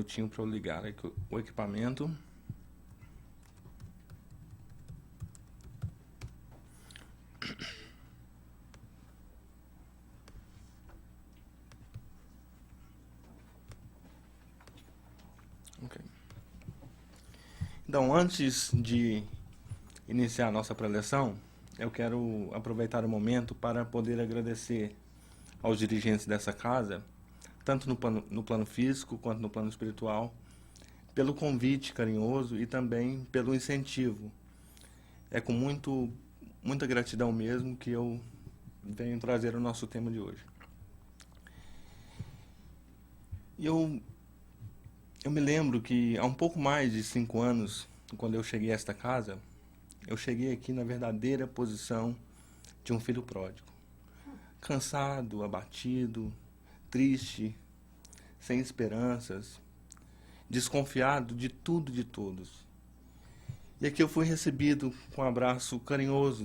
minutinho para eu ligar aqui o equipamento. Ok. Então, antes de iniciar a nossa preleção, eu quero aproveitar o momento para poder agradecer aos dirigentes dessa casa, tanto no plano físico quanto no plano espiritual, pelo convite carinhoso e também pelo incentivo. É com muita gratidão mesmo que eu venho trazer o nosso tema de hoje. E eu me lembro que há um pouco mais de 5 anos, quando eu cheguei a esta casa, eu cheguei aqui na verdadeira posição de um filho pródigo. Cansado, abatido, triste, sem esperanças, desconfiado de tudo e de todos. E aqui eu fui recebido com um abraço carinhoso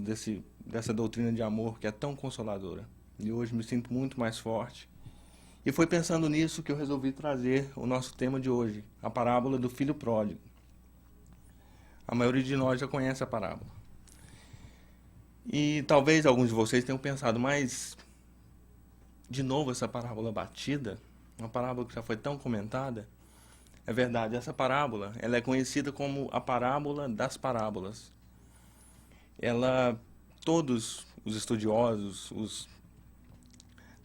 dessa doutrina de amor que é tão consoladora. E hoje me sinto muito mais forte. E foi pensando nisso que eu resolvi trazer o nosso tema de hoje, a parábola do filho pródigo. A maioria de nós já conhece a parábola. E talvez alguns de vocês tenham pensado, mas de novo essa parábola batida, uma parábola que já foi tão comentada. É verdade, essa parábola, ela é conhecida como a parábola das parábolas. Todos os estudiosos, os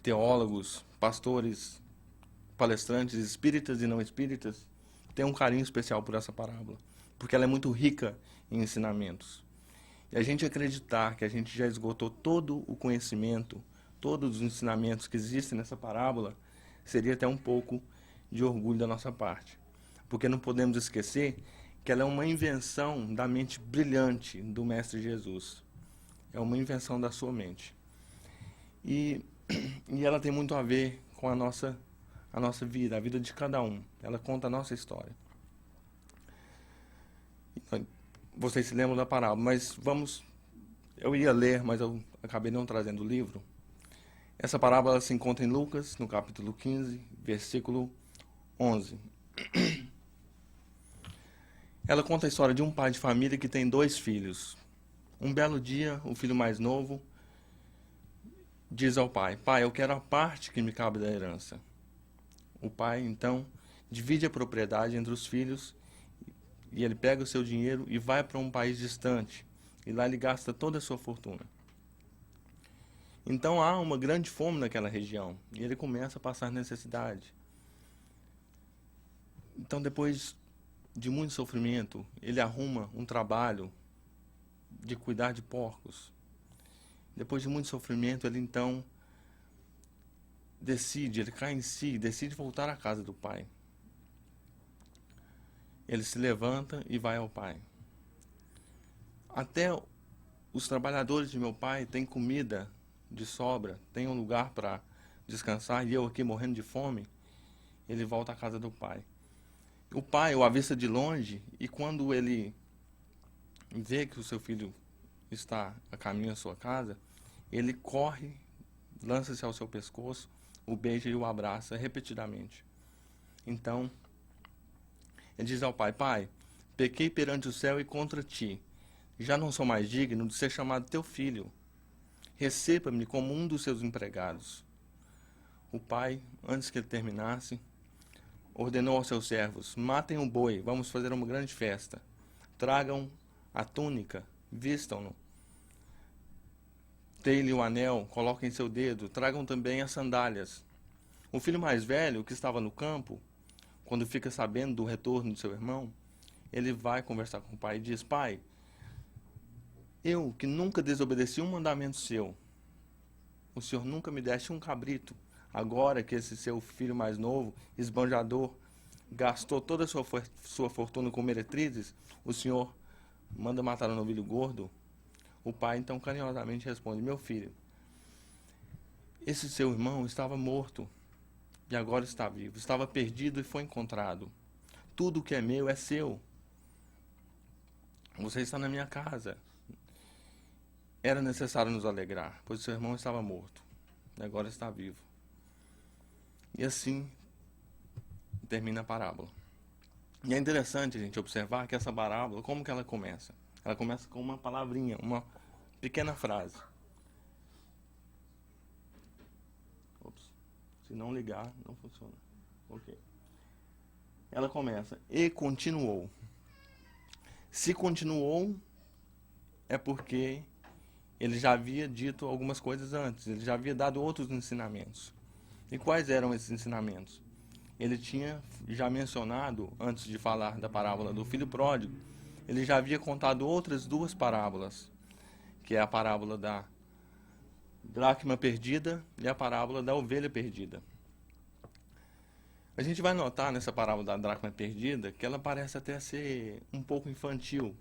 teólogos, pastores, palestrantes, espíritas e não espíritas, têm um carinho especial por essa parábola, porque ela é muito rica em ensinamentos. E a gente acreditar que a gente já esgotou todo o conhecimento, todos os ensinamentos que existem nessa parábola, seria até um pouco de orgulho da nossa parte. Porque não podemos esquecer que ela é uma invenção da mente brilhante do Mestre Jesus. É uma invenção da sua mente. E ela tem muito a ver com a nossa vida, a vida de cada um. Ela conta a nossa história. Vocês se lembram da parábola, mas eu ia ler, mas eu acabei não trazendo o livro. Essa parábola se encontra em Lucas, no capítulo 15, versículo 11. Ela conta a história de um pai de família que tem 2 filhos. Um belo dia, o filho mais novo diz ao pai: "Pai, eu quero a parte que me cabe da herança." O pai, então, divide a propriedade entre os filhos e ele pega o seu dinheiro e vai para um país distante. E lá ele gasta toda a sua fortuna. Então há uma grande fome naquela região e ele começa a passar necessidade. Então, depois de muito sofrimento, ele arruma um trabalho de cuidar de porcos. Depois de muito sofrimento, ele então ele cai em si, decide voltar à casa do pai. Ele se levanta e vai ao pai. Até os trabalhadores de meu pai têm comida de sobra, têm um lugar para descansar, e eu aqui morrendo de fome. Ele volta à casa do pai. O pai o avista de longe, e quando ele vê que o seu filho está a caminho à sua casa, ele corre, lança-se ao seu pescoço, o beija e o abraça repetidamente. Então, ele diz ao pai: "Pai, pequei perante o céu e contra ti. Já não sou mais digno de ser chamado teu filho. Receba-me como um dos seus empregados." O pai, antes que ele terminasse, ordenou aos seus servos: "Matem o boi, vamos fazer uma grande festa. Tragam a túnica, vistam-no. Dê-lhe o anel, coloquem em seu dedo, tragam também as sandálias." O filho mais velho, que estava no campo, quando fica sabendo do retorno de seu irmão, ele vai conversar com o pai e diz: "Pai, eu que nunca desobedeci um mandamento seu, o senhor nunca me deste um cabrito. Agora que esse seu filho mais novo, esbanjador, gastou toda a sua fortuna com meretrizes, o senhor manda matar um novilho gordo?" O pai então carinhosamente responde: "Meu filho, esse seu irmão estava morto e agora está vivo. Estava perdido e foi encontrado. Tudo que é meu é seu. Você está na minha casa. Era necessário nos alegrar, pois seu irmão estava morto e agora está vivo." E assim termina a parábola. E é interessante a gente observar que essa parábola, como que ela começa? Ela começa com uma palavrinha, uma pequena frase. Ops. Se não ligar, não funciona. Ok. Ela começa, e continuou. Se continuou, é porque ele já havia dito algumas coisas antes, ele já havia dado outros ensinamentos. E quais eram esses ensinamentos? Ele tinha já mencionado, antes de falar da parábola do filho pródigo, ele já havia contado outras duas parábolas, que é a parábola da dracma perdida e a parábola da ovelha perdida. A gente vai notar nessa parábola da dracma perdida que ela parece até ser um pouco infantil.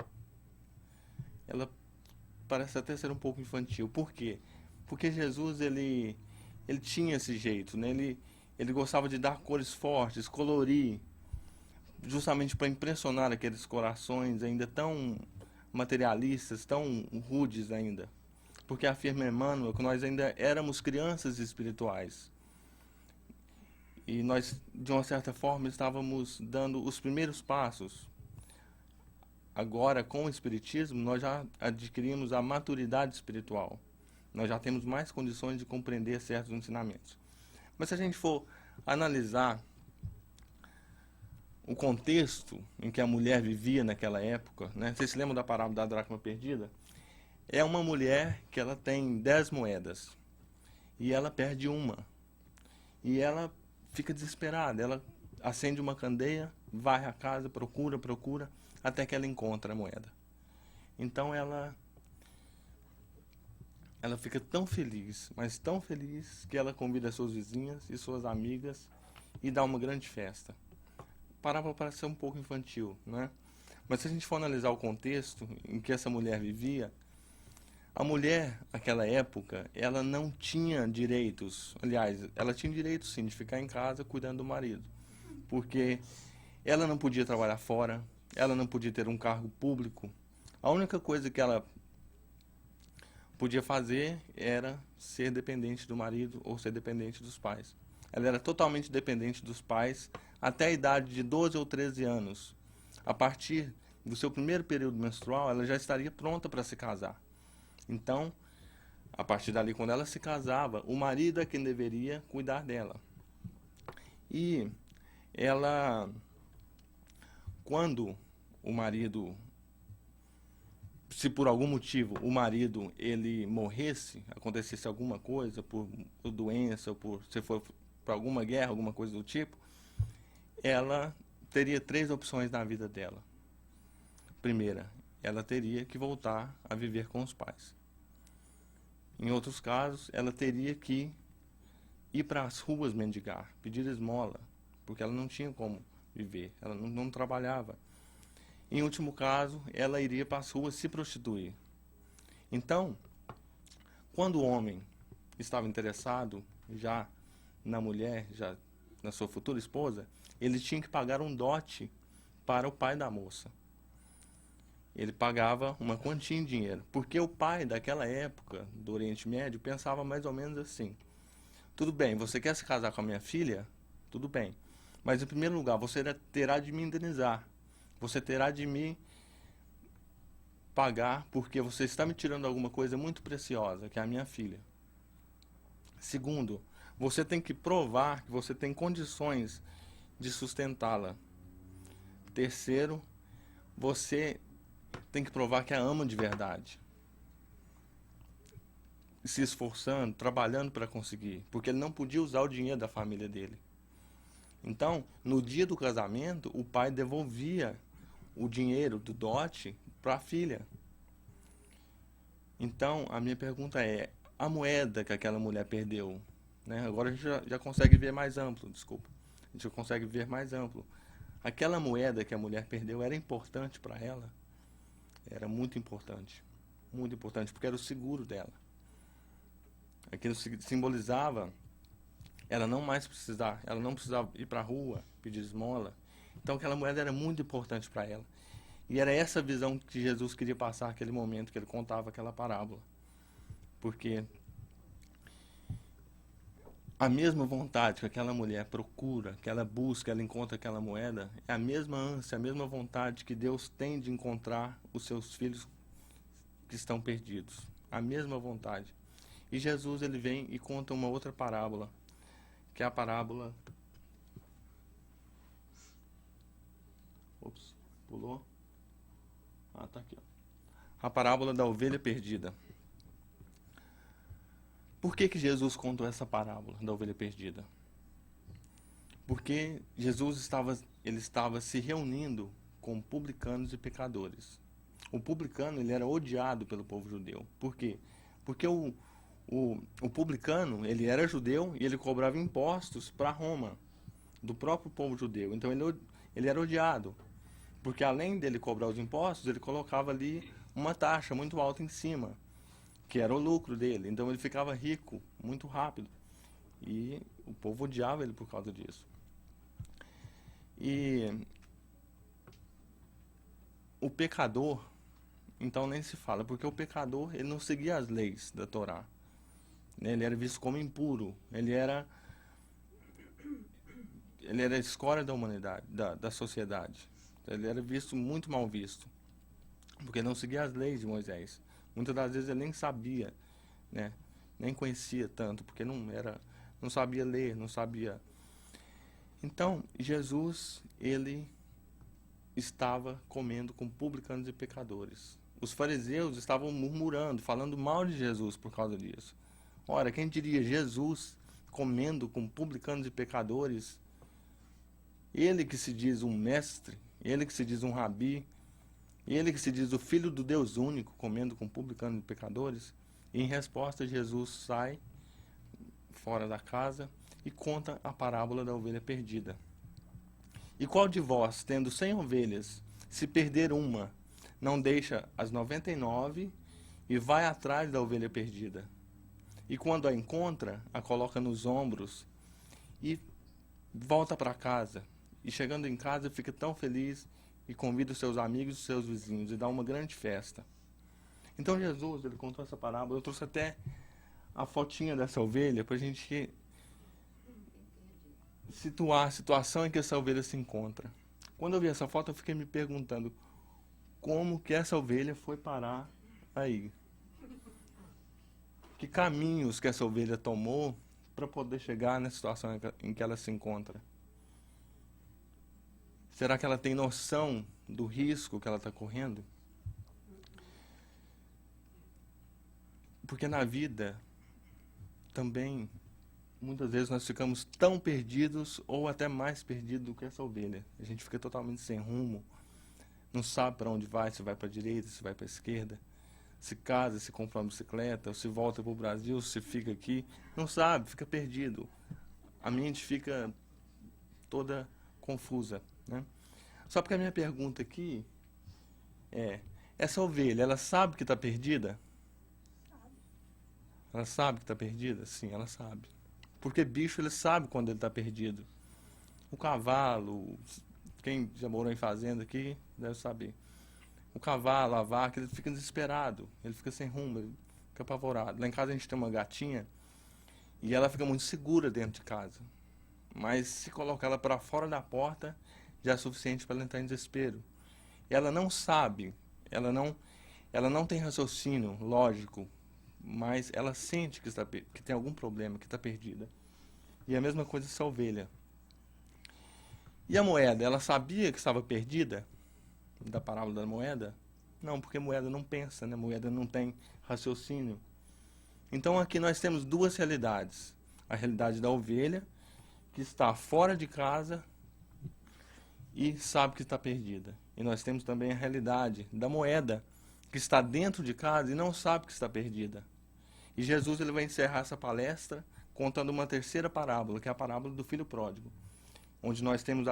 Ela parece até ser um pouco infantil. Por quê? Porque Jesus, ele tinha esse jeito, né? Ele gostava de dar cores fortes, colorir, justamente para impressionar aqueles corações ainda tão materialistas, tão rudes ainda. Porque afirma Emmanuel que nós ainda éramos crianças espirituais. E nós, de uma certa forma, estávamos dando os primeiros passos. Agora, com o Espiritismo, nós já adquirimos a maturidade espiritual. Nós já temos mais condições de compreender certos ensinamentos. Mas se a gente for analisar o contexto em que a mulher vivia naquela época, né? Vocês se lembram da parábola da dracma perdida? É uma mulher que ela tem 10 moedas e ela perde uma. E ela fica desesperada, ela acende uma candeia, vai à casa, procura, até que ela encontra a moeda. Então ela fica tão feliz, mas tão feliz, que ela convida suas vizinhas e suas amigas e dá uma grande festa. Parábola parece ser um pouco infantil, né? Mas se a gente for analisar o contexto em que essa mulher vivia, a mulher, naquela época, ela não tinha direitos. Aliás, ela tinha direito sim de ficar em casa cuidando do marido. Porque ela não podia trabalhar fora, ela não podia ter um cargo público. A única coisa que ela podia fazer era ser dependente do marido ou ser dependente dos pais. Ela era totalmente dependente dos pais até a idade de 12 ou 13 anos. A partir do seu primeiro período menstrual, ela já estaria pronta para se casar. Então, a partir dali, quando ela se casava, o marido é quem deveria cuidar dela. E ela, quando o marido, se por algum motivo o marido ele morresse, acontecesse alguma coisa, por doença, ou por se for para alguma guerra, alguma coisa do tipo, ela teria três opções na vida dela. Primeira, ela teria que voltar a viver com os pais. Em outros casos, ela teria que ir para as ruas mendigar, pedir esmola, porque ela não tinha como viver, ela não trabalhava. Em último caso, ela iria para as ruas se prostituir. Então, quando o homem estava interessado já na mulher, já na sua futura esposa, ele tinha que pagar um dote para o pai da moça. Ele pagava uma quantia em dinheiro, porque o pai daquela época do Oriente Médio pensava mais ou menos assim: tudo bem, você quer se casar com a minha filha? Tudo bem, mas em primeiro lugar você terá de me indenizar, você terá de me pagar porque você está me tirando alguma coisa muito preciosa, que é a minha filha. Segundo, você tem que provar que você tem condições de sustentá-la. Terceiro, você tem que provar que a ama de verdade, se esforçando, trabalhando para conseguir, porque ele não podia usar o dinheiro da família dele. Então, no dia do casamento, o pai devolvia o dinheiro do dote para a filha. Então, a minha pergunta é: a moeda que aquela mulher perdeu, né? Agora a gente já consegue ver mais amplo, desculpa. A gente já consegue ver mais amplo. Aquela moeda que a mulher perdeu era importante para ela? Era muito importante, porque era o seguro dela. Aquilo simbolizava ela não precisava ir para a rua pedir esmola. Então aquela moeda era muito importante para ela. E era essa visão que Jesus queria passar naquele momento que ele contava aquela parábola. Porque A mesma vontade que aquela mulher procura, que ela busca, ela encontra aquela moeda, é a mesma ânsia, a mesma vontade que Deus tem de encontrar os seus filhos que estão perdidos. A mesma vontade. E Jesus, ele vem e conta uma outra parábola, que é a parábola... Ops, pulou. Ah, tá aqui, ó. A parábola da ovelha perdida. Por que Jesus contou essa parábola da ovelha perdida? Porque ele estava se reunindo com publicanos e pecadores. O publicano, ele era odiado pelo povo judeu. Por quê? Porque o publicano, ele era judeu e ele cobrava impostos para Roma, do próprio povo judeu. Então ele era odiado, porque além dele cobrar os impostos, ele colocava ali uma taxa muito alta em cima, que era o lucro dele. Então ele ficava rico muito rápido. E o povo odiava ele por causa disso. E o pecador, então nem se fala, porque o pecador, ele não seguia as leis da Torá. Ele era visto como impuro, ele era a escória da humanidade, da sociedade. Ele era visto muito mal visto, porque não seguia as leis de Moisés. Muitas das vezes ele nem sabia, né? Nem conhecia tanto, porque não sabia ler, não sabia. Então, Jesus, ele estava comendo com publicanos e pecadores. Os fariseus estavam murmurando, falando mal de Jesus por causa disso. Ora, quem diria Jesus comendo com publicanos e pecadores? Ele que se diz um mestre, ele que se diz um rabi, ele que se diz o filho do Deus único, comendo com publicanos e pecadores. E em resposta, Jesus sai fora da casa e conta a parábola da ovelha perdida. E qual de vós, tendo 100 ovelhas, se perder uma, não deixa as 99 e vai atrás da ovelha perdida? E quando a encontra, a coloca nos ombros e volta para casa. E chegando em casa, fica tão feliz e convida os seus amigos e os seus vizinhos e dá uma grande festa. Então Jesus, ele contou essa parábola. Eu trouxe até a fotinha dessa ovelha para a gente situar a situação em que essa ovelha se encontra. Quando eu vi essa foto, eu fiquei me perguntando como que essa ovelha foi parar aí. Que caminhos que essa ovelha tomou para poder chegar na situação em que ela se encontra. Será que ela tem noção do risco que ela está correndo? Porque na vida também muitas vezes nós ficamos tão perdidos ou até mais perdidos do que essa ovelha. A gente fica totalmente sem rumo, não sabe para onde vai, se vai para a direita, se vai para a esquerda, se casa, se compra uma bicicleta, ou se volta para o Brasil, se fica aqui, não sabe, fica perdido. A mente fica toda confusa, né? Só porque a minha pergunta aqui é, essa ovelha, ela sabe que está perdida? Ela sabe que está perdida? Sim, ela sabe. Porque bicho, ele sabe quando ele está perdido. O cavalo, quem já morou em fazenda aqui deve saber. O cavalo, a vaca, ele fica desesperado, ele fica sem rumo, ele fica apavorado. Lá em casa a gente tem uma gatinha e ela fica muito segura dentro de casa. Mas se colocar ela para fora da porta, já é suficiente para ela entrar em desespero. Ela não sabe, ela não tem raciocínio lógico, mas ela sente que tem algum problema, que está perdida. E a mesma coisa essa ovelha. E a moeda, ela sabia que estava perdida? Da parábola da moeda? Não, porque moeda não pensa, né? Moeda não tem raciocínio. Então aqui nós temos duas realidades. A realidade da ovelha, que está fora de casa e sabe que está perdida. E nós temos também a realidade da moeda, que está dentro de casa e não sabe que está perdida. E Jesus, ele vai encerrar essa palestra contando uma terceira parábola, que é a parábola do filho pródigo, onde nós temos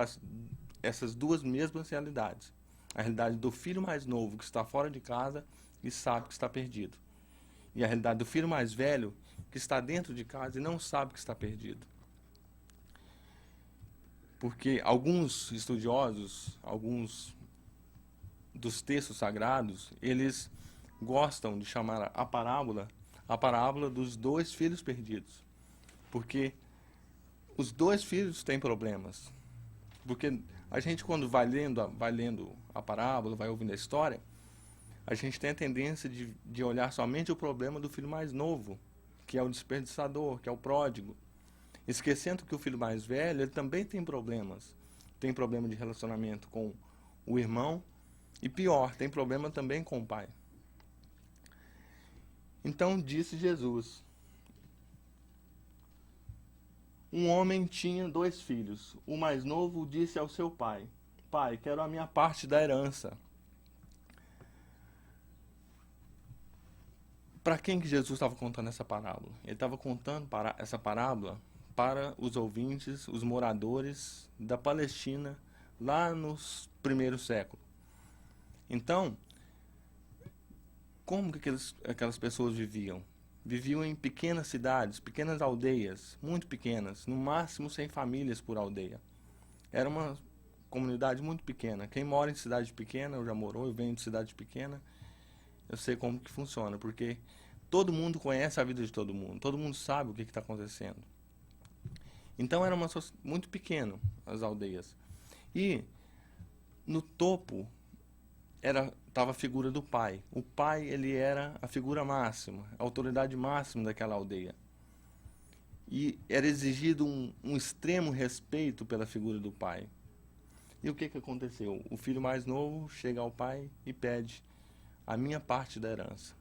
essas duas mesmas realidades. A realidade do filho mais novo, que está fora de casa e sabe que está perdido. E a realidade do filho mais velho, que está dentro de casa e não sabe que está perdido. Porque alguns estudiosos, alguns dos textos sagrados, eles gostam de chamar a parábola dos dois filhos perdidos. Porque os dois filhos têm problemas. Porque a gente, quando vai lendo a parábola, vai ouvindo a história, a gente tem a tendência de olhar somente o problema do filho mais novo, que é o desperdiçador, que é o pródigo. Esquecendo que o filho mais velho, ele também tem problemas. Tem problema de relacionamento com o irmão e, pior, tem problema também com o pai. Então disse Jesus: um homem tinha 2 filhos. O mais novo disse ao seu pai: Pai, quero a minha parte da herança. Para quem que Jesus estava contando essa parábola? Ele estava contando essa parábola para os ouvintes, os moradores da Palestina, lá nos primeiros séculos. Então, como que aquelas pessoas viviam? Viviam em pequenas cidades, pequenas aldeias, muito pequenas, no máximo 100 famílias por aldeia. Era uma comunidade muito pequena. Quem mora em cidade pequena, eu já morou, eu venho de cidade pequena, eu sei como que funciona, porque todo mundo conhece a vida de todo mundo sabe o que está acontecendo. Então era muito pequeno as aldeias. E no topo estava a figura do pai. O pai, ele era a figura máxima, a autoridade máxima daquela aldeia. E era exigido um extremo respeito pela figura do pai. E o que aconteceu? O filho mais novo chega ao pai e pede a minha parte da herança.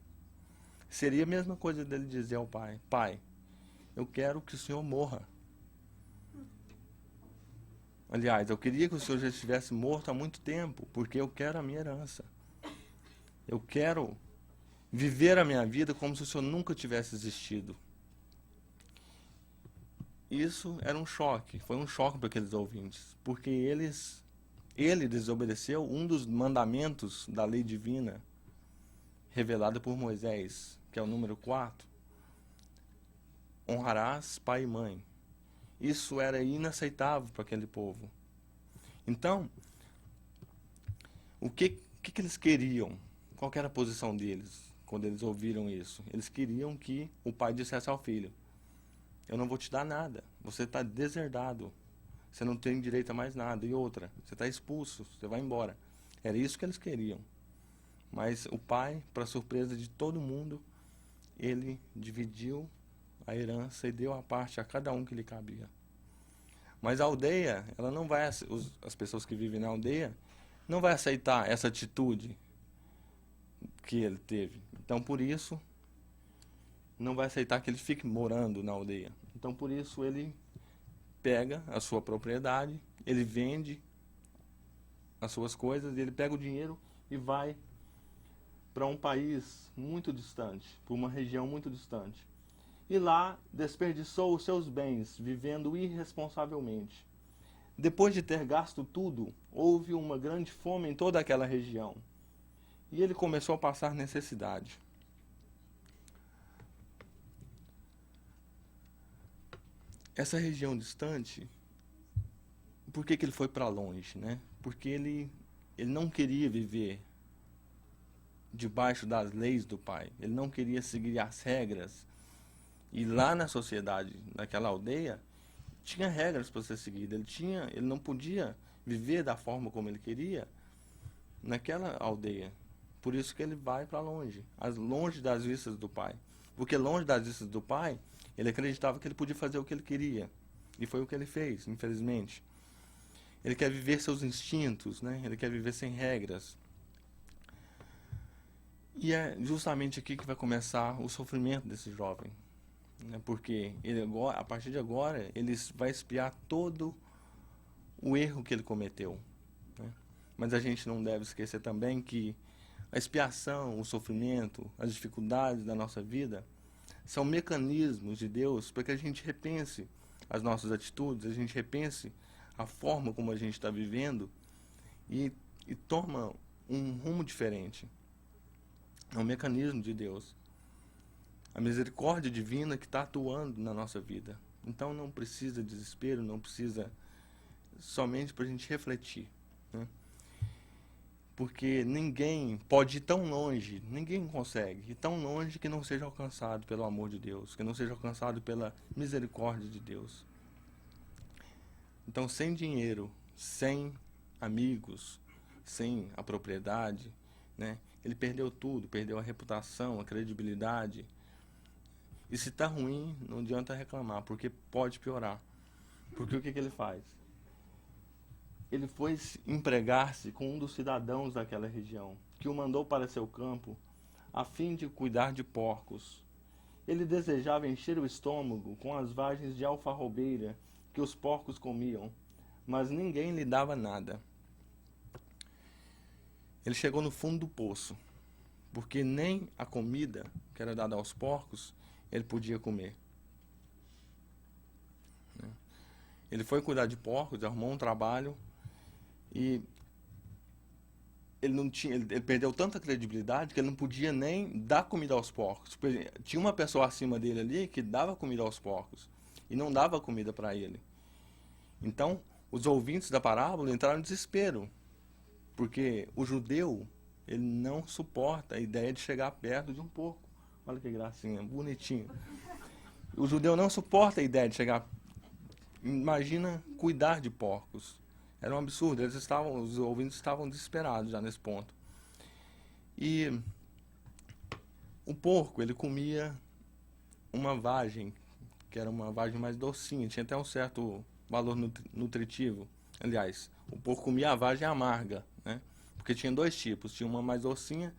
Seria a mesma coisa dele dizer ao pai: Pai, eu quero que o senhor morra. Aliás, eu queria que o senhor já estivesse morto há muito tempo, porque eu quero a minha herança. Eu quero viver a minha vida como se o senhor nunca tivesse existido. Isso era um choque, foi um choque para aqueles ouvintes, porque ele desobedeceu um dos mandamentos da lei divina revelada por Moisés, que é o número 4. Honrarás pai e mãe. Isso era inaceitável para aquele povo. Então, o que eles queriam? Qual que era a posição deles quando eles ouviram isso? Eles queriam que o pai dissesse ao filho: eu não vou te dar nada, você está deserdado, você não tem direito a mais nada. E outra, você está expulso, você vai embora. Era isso que eles queriam. Mas o pai, para surpresa de todo mundo, ele dividiu a herança e deu a parte a cada um que lhe cabia. Mas a aldeia, ela não vai, as pessoas que vivem na aldeia, não vai aceitar essa atitude que ele teve. Então, por isso, não vai aceitar que ele fique morando na aldeia. Então, por isso, ele pega a sua propriedade, ele vende as suas coisas, ele pega o dinheiro e vai para um país muito distante, para uma região muito distante. E lá desperdiçou os seus bens, vivendo irresponsavelmente. Depois de ter gasto tudo, houve uma grande fome em toda aquela região. E ele começou a passar necessidade. Essa região distante, por que ele foi para longe, né? Porque ele não queria viver debaixo das leis do pai. Ele não queria seguir as regras. E lá na sociedade, naquela aldeia, tinha regras para ser seguidas. Ele não podia viver da forma como ele queria naquela aldeia. Por isso que ele vai para longe, longe das vistas do pai. Porque longe das vistas do pai, ele acreditava que ele podia fazer o que ele queria. E foi o que ele fez, infelizmente. Ele quer viver seus instintos, né? Ele quer viver sem regras. E é justamente aqui que vai começar o sofrimento desse jovem. Né? Porque ele agora, a partir de agora, ele vai expiar todo o erro que ele cometeu. Né? Mas a gente não deve esquecer também que a expiação, o sofrimento, as dificuldades da nossa vida são mecanismos de Deus para que a gente repense as nossas atitudes, a gente repense a forma como a gente está vivendo e toma um rumo diferente. É um mecanismo de Deus. A misericórdia divina que está atuando na nossa vida. Então não precisa de desespero, não precisa somente para a gente refletir. Né? Porque ninguém pode ir tão longe, ninguém consegue ir tão longe que não seja alcançado pelo amor de Deus, que não seja alcançado pela misericórdia de Deus. Então, sem dinheiro, sem amigos, sem a propriedade, né? Ele perdeu tudo, perdeu a reputação, a credibilidade. E se tá ruim, não adianta reclamar, porque pode piorar. Porque o que ele faz? Ele foi empregar-se com um dos cidadãos daquela região, que o mandou para seu campo, a fim de cuidar de porcos. Ele desejava encher o estômago com as vagens de alfarrobeira que os porcos comiam, mas ninguém lhe dava nada. Ele chegou no fundo do poço, porque nem a comida que era dada aos porcos ele podia comer. Ele foi cuidar de porcos, arrumou um trabalho e ele perdeu tanta credibilidade que ele não podia nem dar comida aos porcos. Tinha uma pessoa acima dele ali que dava comida aos porcos e não dava comida para ele. Então, os ouvintes da parábola entraram em desespero, porque o judeu, ele não suporta a ideia de chegar perto de um porco. Olha que gracinha, bonitinho. O judeu não suporta a ideia de chegar. Imagina cuidar de porcos. Era um absurdo. Os ouvintes estavam desesperados já nesse ponto. E o porco, ele comia uma vagem, que era uma vagem mais docinha, tinha até um certo valor nutritivo. Aliás, o porco comia a vagem amarga, né? Porque tinha dois tipos, tinha uma mais docinha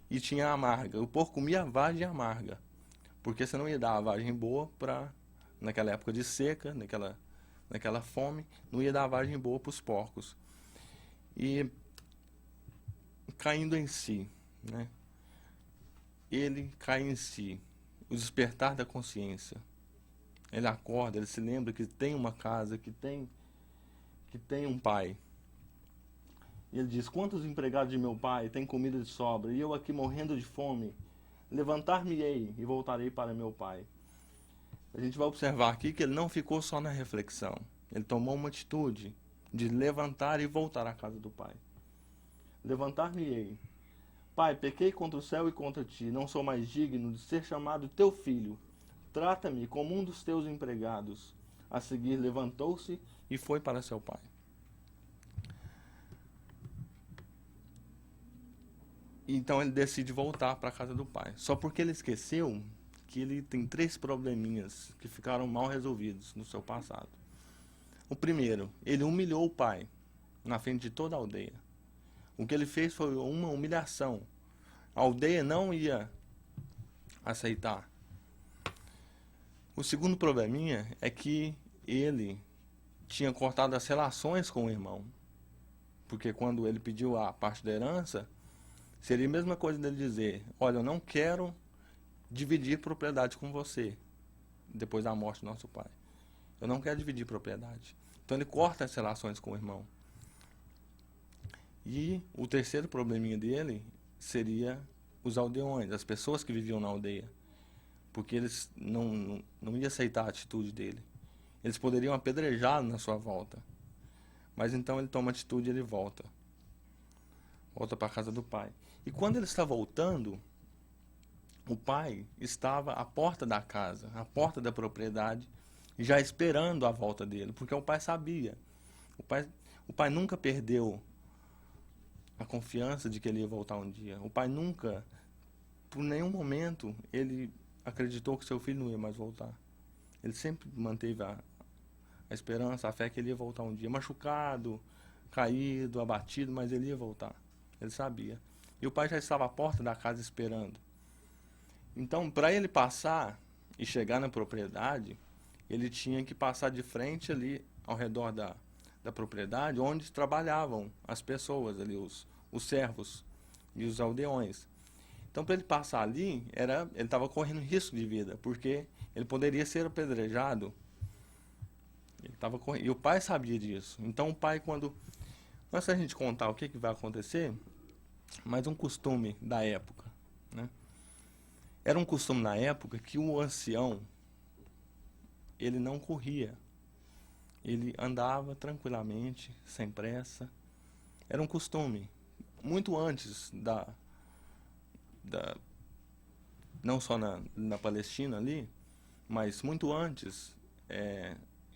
e tinha a amarga. O porco comia a vagem amarga, porque você não ia dar a vagem boa para, naquela época de seca, naquela fome, não ia dar a vagem boa para os porcos. E caindo em si, né? Ele cai em si, o despertar da consciência. Ele acorda, ele se lembra que tem uma casa, que tem um pai. E ele diz: quantos empregados de meu pai têm comida de sobra, e eu aqui morrendo de fome? Levantar-me-ei e voltarei para meu pai. A gente vai observar aqui que ele não ficou só na reflexão. Ele tomou uma atitude de levantar e voltar à casa do pai. Levantar-me-ei. Pai, pequei contra o céu e contra ti, não sou mais digno de ser chamado teu filho. Trata-me como um dos teus empregados. A seguir levantou-se e foi para seu pai. Então ele decide voltar para a casa do pai. Só porque ele esqueceu que ele tem 3 probleminhas que ficaram mal resolvidos no seu passado. O primeiro, ele humilhou o pai na frente de toda a aldeia. O que ele fez foi uma humilhação. A aldeia não ia aceitar. O segundo probleminha é que ele tinha cortado as relações com o irmão. Porque quando ele pediu a parte da herança, seria a mesma coisa dele dizer: olha, eu não quero dividir propriedade com você depois da morte do nosso pai. Eu não quero dividir propriedade. Então ele corta as relações com o irmão. E o terceiro probleminha dele seria os aldeões, as pessoas que viviam na aldeia. Porque eles não iam aceitar a atitude dele. Eles poderiam apedrejá-lo na sua volta. Mas então ele toma atitude e ele volta. Volta para a casa do pai. E quando ele está voltando, o pai estava à porta da casa, à porta da propriedade, já esperando a volta dele, porque o pai sabia. O pai nunca perdeu a confiança de que ele ia voltar um dia. O pai nunca, por nenhum momento, ele acreditou que seu filho não ia mais voltar. Ele sempre manteve a esperança, a fé que ele ia voltar um dia. Machucado, caído, abatido, mas ele ia voltar. Ele sabia. E o pai já estava à porta da casa esperando. Então, para ele passar e chegar na propriedade, ele tinha que passar de frente ali, ao redor da propriedade, onde trabalhavam as pessoas ali, os servos e os aldeões. Então, para ele passar ali, ele estava correndo risco de vida, porque ele poderia ser apedrejado. E o pai sabia disso. Então, o pai, quando... Antes da gente contar o que vai acontecer, mas um costume da época, né? Era um costume na época que o ancião, ele não corria. Ele andava tranquilamente, sem pressa. Era um costume. Muito antes não só na Palestina ali, mas muito antes,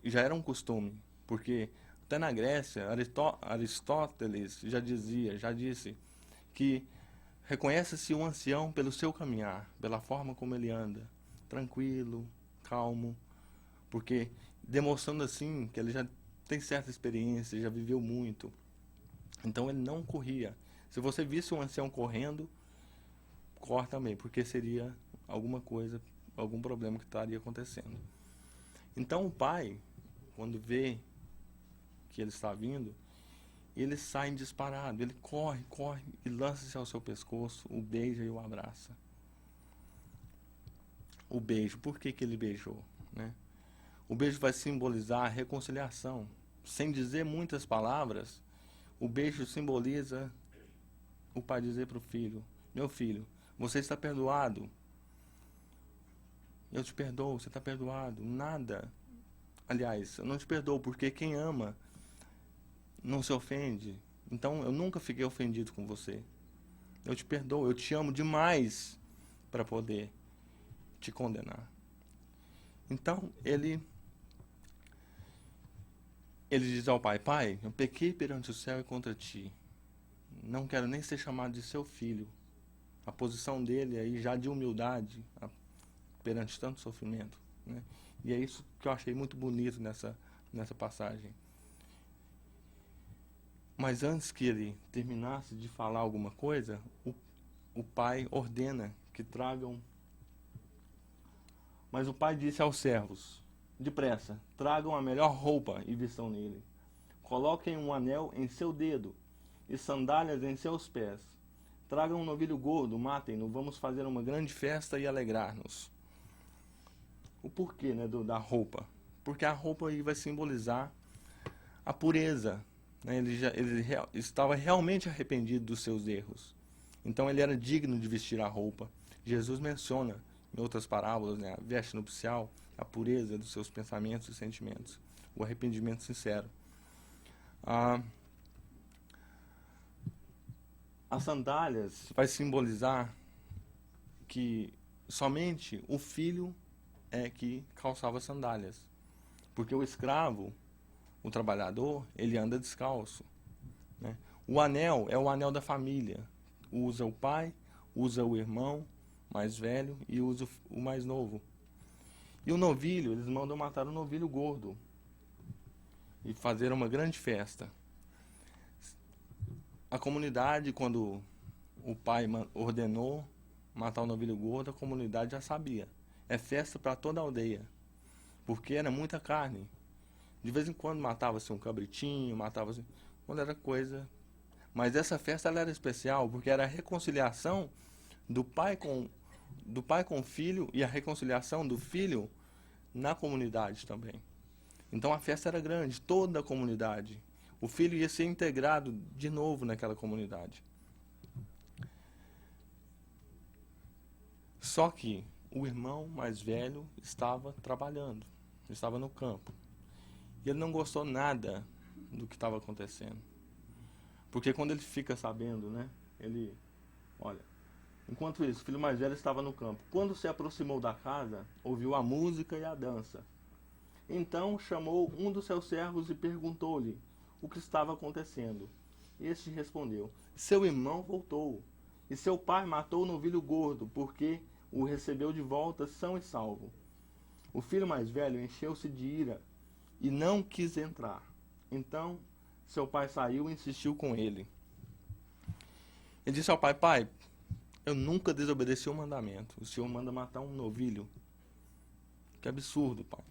já era um costume Porque até na Grécia, Aristóteles já disse que reconhece-se um ancião pelo seu caminhar, pela forma como ele anda, tranquilo, calmo, porque demonstrando assim que ele já tem certa experiência, já viveu muito. Então ele não corria. Se você visse um ancião correndo, corre também, porque seria alguma coisa, algum problema que estaria acontecendo. Então o pai, quando vê que ele está vindo, ele sai disparado, ele corre e lança-se ao seu pescoço, o beija e o abraça. O beijo, por que ele beijou, né? O beijo vai simbolizar a reconciliação. Sem dizer muitas palavras, o beijo simboliza o pai dizer para o filho: meu filho, você está perdoado. Eu te perdoo, você está perdoado. Nada. Aliás, eu não te perdoo, porque quem ama não se ofende. Então eu nunca fiquei ofendido com você. Eu te perdoo, eu te amo demais para poder te condenar. Então ele diz ao pai: pai, eu pequei perante o céu e contra ti. Não quero nem ser chamado de seu filho. A posição dele aí já de humildade perante tanto sofrimento, né? E é isso que eu achei muito bonito nessa passagem. Mas antes que ele terminasse de falar alguma coisa, o pai ordena que tragam. Mas o pai disse aos servos: depressa, tragam a melhor roupa e vistam nele. Coloquem um anel em seu dedo e sandálias em seus pés. Tragam um novilho gordo, matem-no, vamos fazer uma grande festa e alegrar-nos. O porquê, né, da roupa? Porque a roupa aí vai simbolizar a pureza, né? Ele estava realmente arrependido dos seus erros. Então ele era digno de vestir a roupa. Jesus menciona em outras parábolas, né, a veste nupcial, a pureza dos seus pensamentos e sentimentos, o arrependimento sincero. As sandálias vai simbolizar que somente o filho é que calçava sandálias, porque o escravo, o trabalhador, ele anda descalço, né? O anel é o anel da família, usa o pai, usa o irmão mais velho e usa o mais novo. E o novilho, eles mandam matar o novilho gordo e fazer uma grande festa. A comunidade, quando o pai ordenou matar o novilho gordo, a comunidade já sabia. É festa para toda a aldeia, porque era muita carne. De vez em quando matava-se um cabritinho, matava-se quando era coisa. Mas essa festa ela era especial, porque era a reconciliação do pai com o filho e a reconciliação do filho na comunidade também. Então a festa era grande, toda a comunidade. O filho ia ser integrado de novo naquela comunidade. Só que o irmão mais velho estava trabalhando, estava no campo. E ele não gostou nada do que estava acontecendo. Porque quando ele fica sabendo, né, olha, enquanto isso, o filho mais velho estava no campo. Quando se aproximou da casa, ouviu a música e a dança. Então chamou um dos seus servos e perguntou-lhe o que estava acontecendo. Este respondeu: seu irmão voltou, e seu pai matou o novilho gordo, porque o recebeu de volta são e salvo. O filho mais velho encheu-se de ira e não quis entrar. Então seu pai saiu e insistiu com ele. Ele disse ao pai: pai, eu nunca desobedeci o mandamento. O senhor manda matar um novilho. Que absurdo, pai.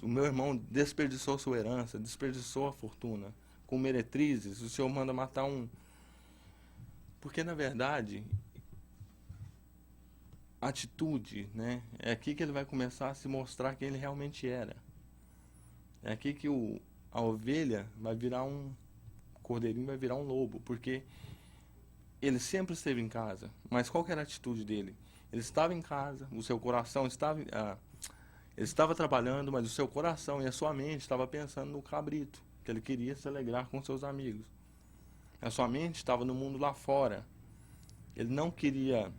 O meu irmão desperdiçou sua herança, desperdiçou a fortuna com meretrizes. O senhor manda matar um. Porque na verdade a atitude, né, é aqui que ele vai começar a se mostrar quem ele realmente era. É aqui que a ovelha vai virar o cordeirinho vai virar um lobo, porque ele sempre esteve em casa. Mas qual que era a atitude dele? Ele estava em casa, o seu coração estava, ele estava trabalhando, mas o seu coração e a sua mente estava pensando no cabrito, que ele queria se alegrar com seus amigos. A sua mente estava no mundo lá fora. Ele não queria,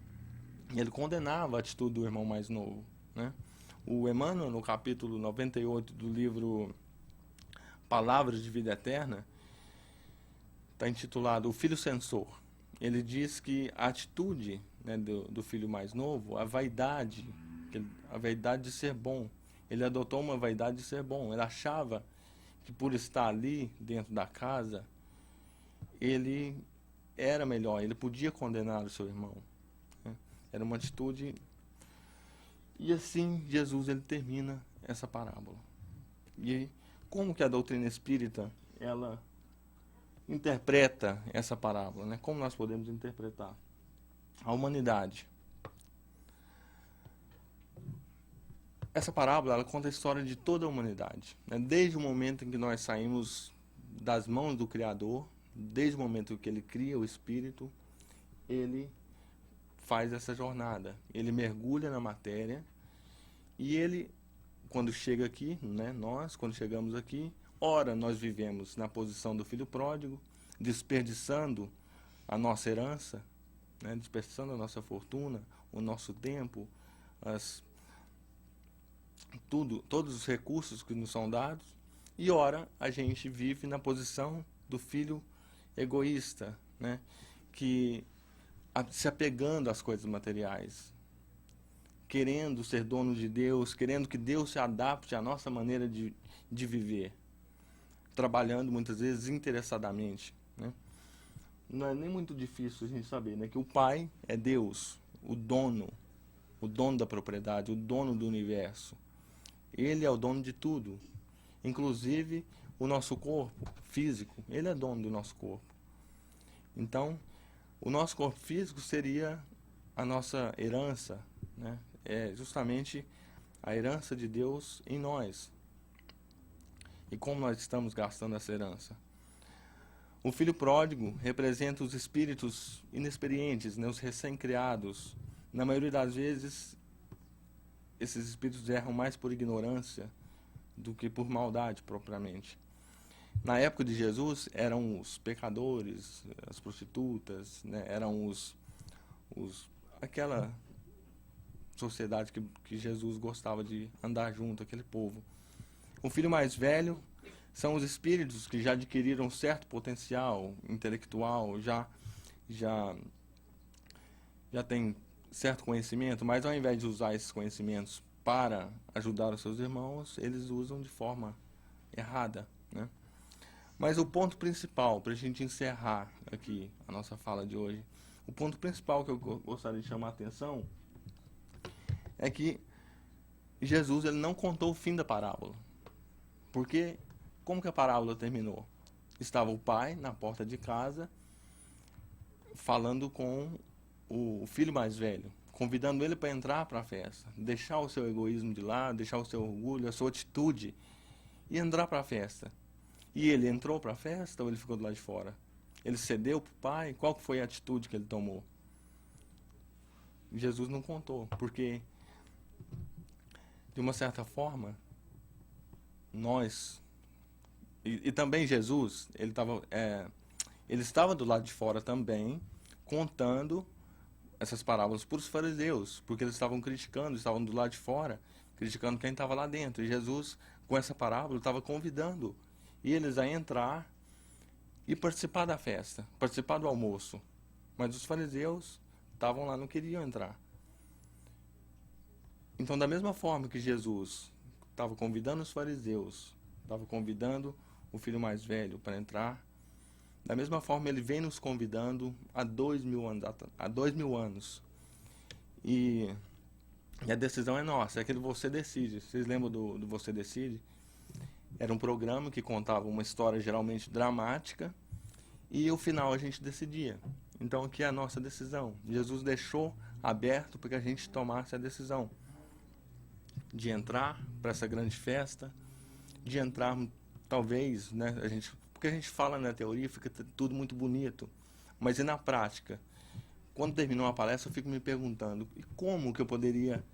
ele condenava a atitude do irmão mais novo, né? O Emmanuel, no capítulo 98 do livro Palavras de Vida Eterna, está intitulado O Filho Censor. Ele diz que a atitude, né, do filho mais novo, a vaidade de ser bom. Ele adotou uma vaidade de ser bom. Ele achava que por estar ali, dentro da casa, ele era melhor, ele podia condenar o seu irmão, né? Era uma atitude. E assim Jesus ele termina essa parábola. E como que a doutrina espírita ela interpreta essa parábola, né? Como nós podemos interpretar a humanidade? Essa parábola ela conta a história de toda a humanidade, né? Desde o momento em que nós saímos das mãos do Criador, desde o momento que ele cria o espírito, ele faz essa jornada, ele mergulha na matéria e ele, quando chega aqui, né, nós, quando chegamos aqui, ora nós vivemos na posição do filho pródigo, desperdiçando a nossa herança, né, desperdiçando a nossa fortuna, o nosso tempo, todos os recursos que nos são dados, e ora a gente vive na posição do filho egoísta, né, que se apegando às coisas materiais, querendo ser dono de Deus, querendo que Deus se adapte à nossa maneira de viver, trabalhando muitas vezes interessadamente, né? Não é nem muito difícil a gente saber, né, que o Pai é Deus, o dono da propriedade, o dono do universo. Ele é o dono de tudo, inclusive o nosso corpo físico. Ele é dono do nosso corpo. Então, o nosso corpo físico seria a nossa herança, né? É justamente a herança de Deus em nós. E como nós estamos gastando essa herança? O filho pródigo representa os espíritos inexperientes, né? Os recém-criados. Na maioria das vezes, esses espíritos erram mais por ignorância do que por maldade propriamente. Na época de Jesus, eram os pecadores, as prostitutas, né? Eram aquela sociedade que Jesus gostava de andar junto, aquele povo. O filho mais velho são os espíritos que já adquiriram certo potencial intelectual, já têm certo conhecimento, mas ao invés de usar esses conhecimentos para ajudar os seus irmãos, eles usam de forma errada, né? Mas o ponto principal, para a gente encerrar aqui a nossa fala de hoje, o ponto principal que eu gostaria de chamar a atenção é que Jesus ele não contou o fim da parábola. Porque como que a parábola terminou? Estava o pai na porta de casa falando com o filho mais velho, convidando ele para entrar para a festa, deixar o seu egoísmo de lado, deixar o seu orgulho, a sua atitude e entrar para a festa. E ele entrou para a festa ou ele ficou do lado de fora? Ele cedeu para o pai? Qual foi a atitude que ele tomou? Jesus não contou, porque de uma certa forma nós e também Jesus ele estava do lado de fora também contando essas parábolas para os fariseus, porque eles estavam criticando, estavam do lado de fora criticando quem estava lá dentro, e Jesus com essa parábola estava convidando eles a entrar e participar da festa, participar do almoço, mas os fariseus estavam lá, não queriam entrar. Então, da mesma forma que Jesus estava convidando os fariseus, estava convidando o filho mais velho para entrar, da mesma forma ele vem nos convidando há 2000 anos. E a decisão é nossa, é aquele Você Decide. Vocês lembram do Você Decide? Era um programa que contava uma história geralmente dramática e o final a gente decidia. Então aqui é a nossa decisão. Jesus deixou aberto para que a gente tomasse a decisão de entrar para essa grande festa, de entrar talvez, né, porque a gente fala na teoria, fica tudo muito bonito, mas e na prática? Quando terminou a palestra eu fico me perguntando, e como que eu poderia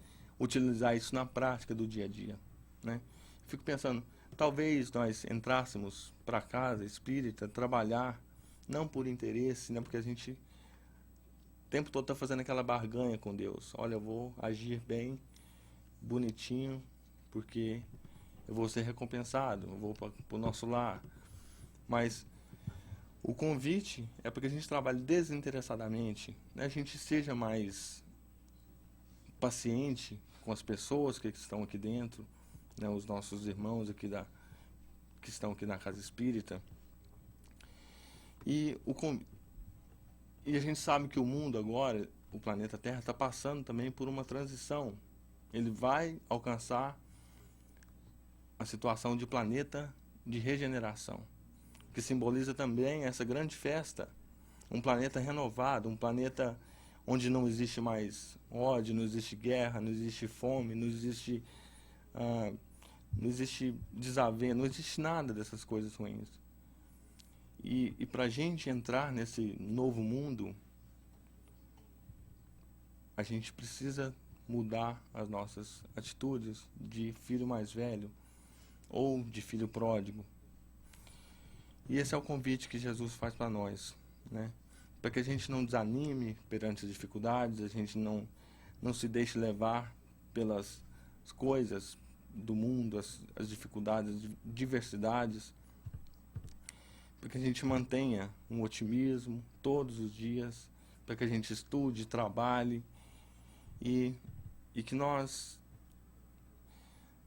utilizar isso na prática do dia a dia, né? Fico pensando, talvez nós entrássemos para casa espírita, trabalhar, não por interesse, né, porque a gente o tempo todo está fazendo aquela barganha com Deus. Olha, eu vou agir bem bonitinho, porque eu vou ser recompensado, eu vou para o nosso lar. Mas o convite é para que a gente trabalhe desinteressadamente, né? A gente seja mais paciente com as pessoas que estão aqui dentro, né? Os nossos irmãos aqui que estão aqui na Casa Espírita. E a gente sabe que o mundo agora, o planeta Terra, está passando também por uma transição. Ele vai alcançar a situação de planeta de regeneração, que simboliza também essa grande festa, um planeta renovado, um planeta onde não existe mais ódio, não existe guerra, não existe fome, não existe desavença, não existe nada dessas coisas ruins. E para a gente entrar nesse novo mundo, a gente precisa mudar as nossas atitudes de filho mais velho ou de filho pródigo. E esse é o convite que Jesus faz para nós, né? Para que a gente não desanime perante as dificuldades, a gente não se deixe levar pelas coisas do mundo, as dificuldades, as diversidades, para que a gente mantenha um otimismo todos os dias, para que a gente estude, trabalhe e que nós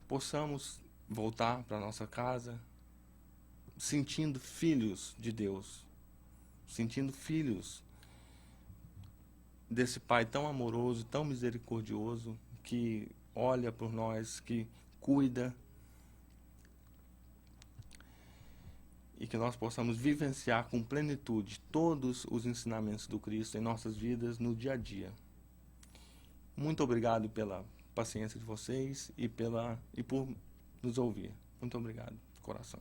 possamos voltar para nossa casa sentindo filhos de Deus, sentindo filhos desse Pai tão amoroso, tão misericordioso, que olha por nós, que cuida, e que nós possamos vivenciar com plenitude todos os ensinamentos do Cristo em nossas vidas no dia a dia. Muito obrigado pela paciência de vocês e por nos ouvir. Muito obrigado, coração.